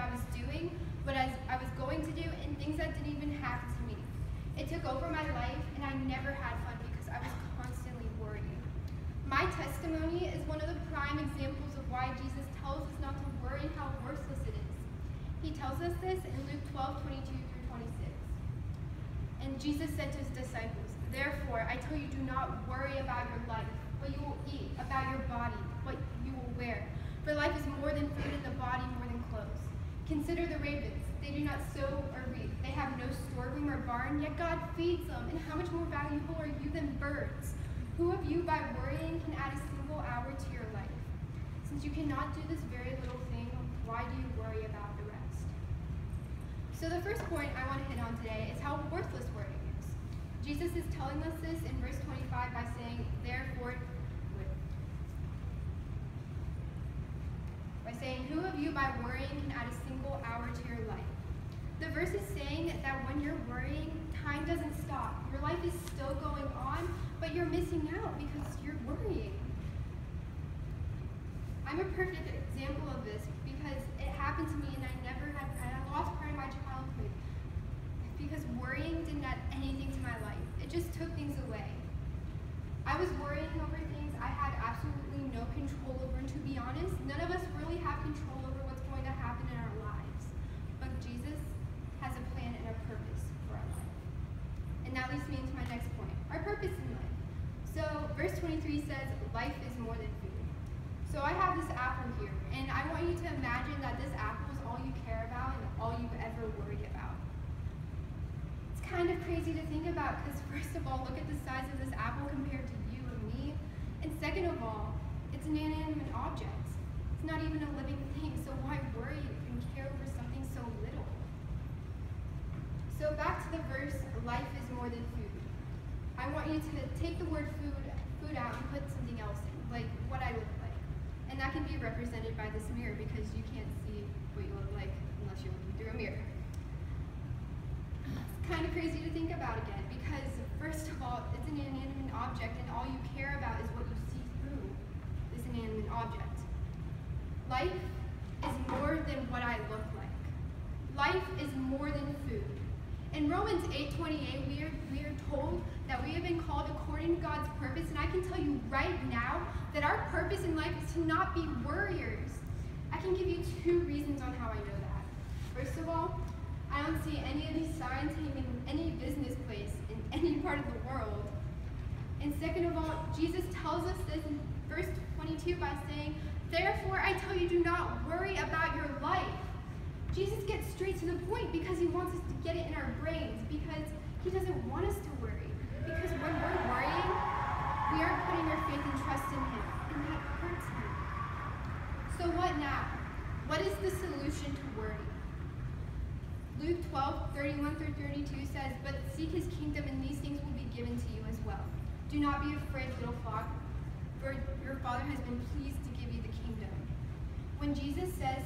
I was doing, what I was going to do, and things that didn't even happen to me. It took over my life, and I never had fun because I was constantly worrying. My testimony is one of the prime examples of why Jesus tells us not to worry and how worthless it is. He tells us this in Luke 12:22 through 26. And Jesus said to his disciples, "Therefore, I tell you, do not worry about your life, what you will eat, about your body, what you will wear. For life is more than food and the body more than clothes. Consider the ravens. They do not sow or reap. They have no storeroom or barn, yet God feeds them. And how much more valuable are you than birds? Who of you, by worrying, can add a single hour to your life? Since you cannot do this very little thing, why do you worry about the rest?" So the first point I want to hit on today is how worthless worrying is. Jesus is telling us this in verse 25 by saying, who of you by worrying can add a single hour to your life? The verse is saying that when you're worrying, time doesn't stop. Your life is still going on, but you're missing out because you're worrying. I'm a perfect example of this because it happened to me and I lost part of my childhood because worrying didn't add anything to my life. It just took things away. I was worrying over things I had absolutely no control over, and to be honest, none of us really have control over what's going to happen in our lives. But Jesus has a plan and a purpose for our life. And that leads me into my next point, our purpose in life. So verse 23 says, life is more than food. So I have this apple here, and I want you to imagine that this apple is all you care about and all you've ever worried about. It's kind of crazy to think about because first of all, look at the size of this apple compared to you and me. And second of all, it's an inanimate object. It's not even a living thing, so why worry and care over something so little? So back to the verse, life is more than food. I want you to take the word food out and put something else in, like what I look like. And that can be represented by this mirror because you can't see what you look like unless you're looking through a mirror. It's kind of crazy to think about again because first of all, it's an inanimate object and all you care about is what you see through this inanimate object. Life is more than what I look like. Life is more than food. In Romans 8:28, we are told that we have been called according to God's purpose, and I can tell you right now that our purpose in life is to not be worriers. I can give you 2 reasons on how I know that. First of all, I don't see any of these signs hanging in any business place in any part of the world. And second of all, Jesus tells us this in verse 22 by saying, "Therefore I tell you, do not worry about your life." Jesus gets straight to the point because he wants us to get it in our brains, because he doesn't want us to worry. Because when we're worrying, we aren't putting our faith and trust in him, and that hurts him. So what now? What is the solution to worry? Luke 12:31-32 says, "But seek his kingdom, and these things will be given to you as well. Do not be afraid, little flock, for your Father has been pleased to give you the kingdom." When Jesus says,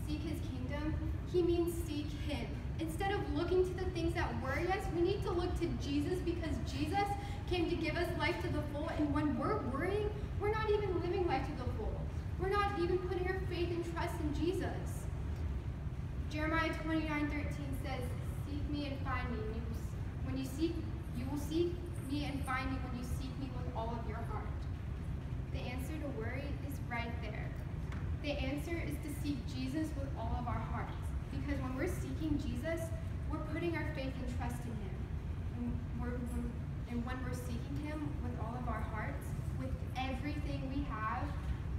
seek his kingdom, he means seek him. Instead of looking to the things that worry us, we need to look to Jesus because Jesus came to give us life to the full, and when we're worrying, we're not even living life to the full. We're not even putting our faith and trust in Jesus. Jeremiah 29:13 says, "Seek me and find me. You will seek me and find me when you seek me with all of your heart." The answer to worry is right there. The answer is to seek Jesus with all of our hearts. Because when we're seeking Jesus, we're putting our faith and trust in him. And when we're seeking him with all of our hearts, with everything we have,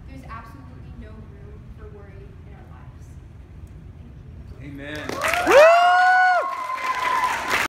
there's absolutely no room for worry in our lives. Thank you. Amen.